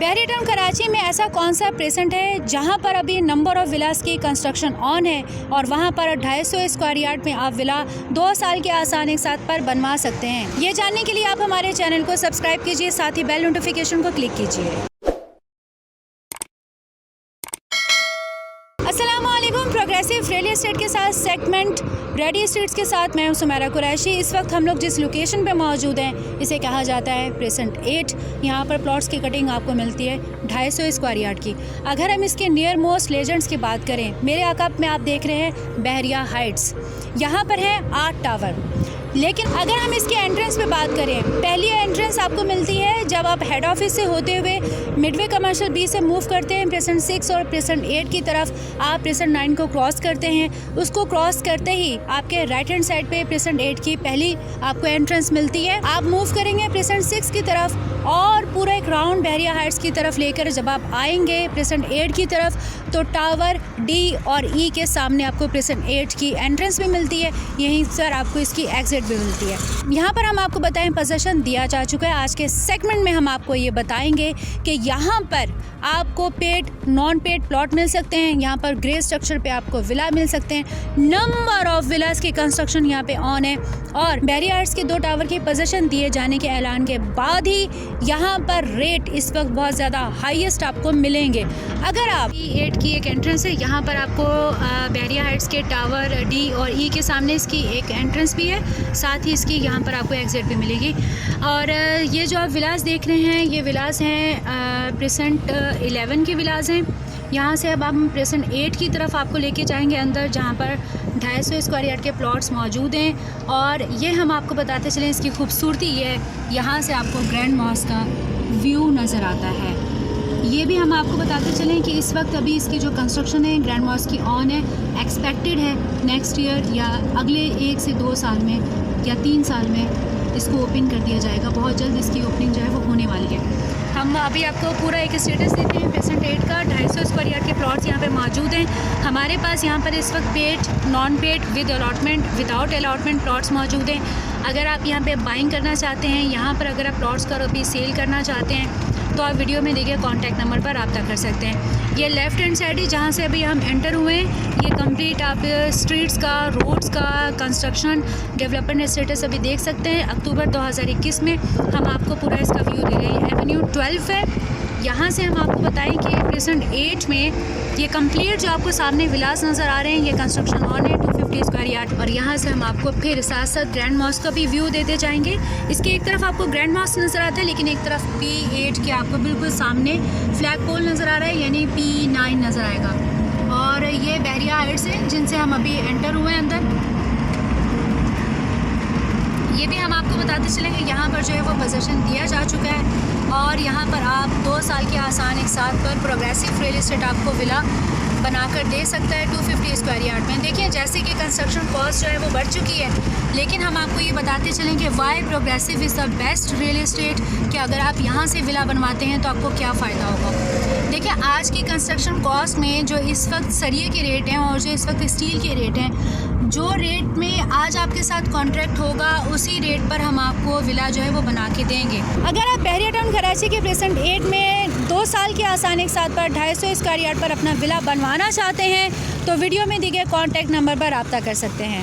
बहरिया town Karachi में ऐसा कौन सा प्रेजेंट है जहां पर अभी नंबर ऑफ विलास की कंस्ट्रक्शन ऑन है और वहां पर 250 स्क्वायर यार्ड में आप विला 2 साल के आसान एक साथ पर बनवा सकते हैं। ये जानने के लिए आप हमारे चैनल को सब्सक्राइब कीजिए, साथ ही बेल नोटिफिकेशन को क्लिक कीजिए। अस्सलामुअलैकुम। प्रोग्रेसिव रियल एस्टेट के साथ सेगमेंट रेडी एस्टेट्स के साथ मैं हूं सुमेरा कुरैशी। इस वक्त हम लोग जिस लोकेशन पे मौजूद हैं इसे कहा जाता है प्रेजेंट 8। यहाँ पर प्लॉट्स की कटिंग आपको मिलती है 250 स्क्वायर यार्ड की। अगर हम इसके नियर मोस्ट लेजेंड्स की बात करें, मेरे अकब में आप देख रहे हैं बहरिया हाइट्स। यहाँ पर है 8 टावर। लेकिन अगर हम इसके एंट्रेंस पे बात करें, पहली एंट्रेंस आपको मिलती है जब आप हेड ऑफिस से होते हुए मिडवे कमर्शियल बी से मूव करते हैं प्रेजेंट 6 और प्रेजेंट 8 की तरफ। आप प्रेजेंट 9 को क्रॉस करते हैं, उसको क्रॉस करते ही आपके राइट हैंड साइड पे प्रेजेंट 8 की पहली आपको एंट्रेंस मिलती है। आप मूव करेंगे प्रेजेंट 6 की तरफ और पूरा एक राउंड बहरिया हाइट्स की तरफ लेकर जब आप आएंगे प्रेजेंट 8 की तरफ, तो टावर डी और ई के सामने आपको प्रेजेंट 8 की एंट्रेंस भी मिलती है। यहीं सर आपको इसकी एग्जिट भी मिलती है। यहाँ पर हम आपको बताएं पोजीशन दिया जा चुका है। आज के सेगमेंट में हम आपको ये बताएंगे कि यहाँ पर आपको पेड नॉन पेड प्लॉट मिल सकते हैं, यहाँ पर ग्रे स्ट्रक्चर पे आपको विला मिल सकते हैं। नंबर ऑफ विलास की कंस्ट्रक्शन यहाँ पे ऑन है और बहरिया हाइट्स के 2 टावर की पोजीशन दिए जाने के ऐलान के बाद ही यहाँ पर रेट इस वक्त बहुत ज़्यादा हाईएस्ट आपको मिलेंगे। अगर आप E8 की एक एंट्रेंस है, यहाँ पर आपको बहरिया हाइट्स के टावर डी और ई के सामने इसकी एक एंट्रेंस भी है, साथ ही इसकी यहाँ पर आपको एग्जिट भी मिलेगी। और ये जो आप विलास देख रहे हैं ये विलास हैं प्रेजेंट 11 के विलास हैं। यहाँ से अब हम प्रेजेंट 8 की तरफ आपको लेके जाएंगे अंदर, जहाँ पर 250 स्क्वायर यार्ड के प्लॉट्स मौजूद हैं। और ये हम आपको बताते चलें इसकी खूबसूरती ये है, यहाँ से आपको ग्रैंड मॉस्क का व्यू नज़र आता है। ये भी हम आपको बताते चलें कि इस वक्त अभी इसकी जो कंस्ट्रक्शन है ग्रैंड मॉस्क की ऑन है। एक्सपेक्टेड है नेक्स्ट ईयर या अगले 1 से 2 साल में या 3 साल में इसको ओपन कर दिया जाएगा। बहुत जल्द इसकी ओपनिंग जो है वो होने वाली है। हम अभी आपको पूरा एक स्टेटस देते हैं प्रेजेंट 8 का। 250 स्क्वायर यार्ड के प्लॉट्स यहाँ पे मौजूद हैं। हमारे पास यहाँ पर इस वक्त paid, non paid, with allotment, without allotment plots मौजूद हैं। अगर आप यहाँ पे बाइंग करना चाहते हैं, यहाँ पर अगर आप प्लॉट्स का अभी सेल करना चाहते हैं तो आप वीडियो में देखिए कॉन्टैक्ट नंबर पर रब्ता कर सकते हैं। ये लेफ़्ट हैंड साइड है जहाँ से अभी हम एंटर हुए हैं। ये कंप्लीट आप स्ट्रीट्स का, रोड्स का कंस्ट्रक्शन डेवलपमेंट स्टेटस अभी देख सकते हैं। अक्टूबर 2021 में हम आपको पूरा इसका व्यू दे रहे हैं। एवेन्यू 12 है। यहाँ से हम आपको बताएं कि प्रेजेंट 8 में ये कंप्लीट जो आपको सामने विलास नज़र आ रहे हैं ये कंस्ट्रक्शन ऑन है 250 स्क्वायर यार्ड। और यहाँ से हम आपको फिर साथ साथ ग्रैंड मॉस्क का भी व्यू देते जाएंगे। इसके एक तरफ आपको ग्रैंड मॉस्क नज़र आता है, लेकिन एक तरफ P8 के आपको बिल्कुल सामने फ्लैग पोल नज़र आ रहा है, यानी P9 नज़र आएगा। और ये बहरिया हाइट्स है जिनसे हम अभी एंटर हुए हैं अंदर। ये भी हम आपको बताते चलेंगे यहाँ पर जो है वो पोजीशन दिया जा चुका है और यहाँ पर आप 2 साल के आसान एक साथ पर प्रोग्रेसिव रियल एस्टेट आपको विला बनाकर दे सकता है 250 स्क्वायर यार्ड में। देखिए जैसे कि कंस्ट्रक्शन कॉस्ट जो है वो बढ़ चुकी है, लेकिन हम आपको ये बताते चलें कि why progressive is the best real estate, कि अगर आप यहाँ से विला बनवाते हैं तो आपको क्या फ़ायदा होगा। देखिए आज की कंस्ट्रक्शन कॉस्ट में जो इस वक्त सरिये के रेट हैं और जो इस वक्त स्टील के रेट हैं, जो रेट में आज आपके साथ कॉन्ट्रैक्ट होगा उसी रेट पर हम आपको विला जो है वो बना के देंगे। अगर आप बहरिया टाउन कराची के प्रेजेंट 8 में 2 साल के आसान एक साथ पर 250 स्क्वायर यार्ड पर अपना विला बनवाना चाहते हैं तो वीडियो में दिए गए कॉन्टैक्ट नंबर पर रब्ता कर सकते हैं।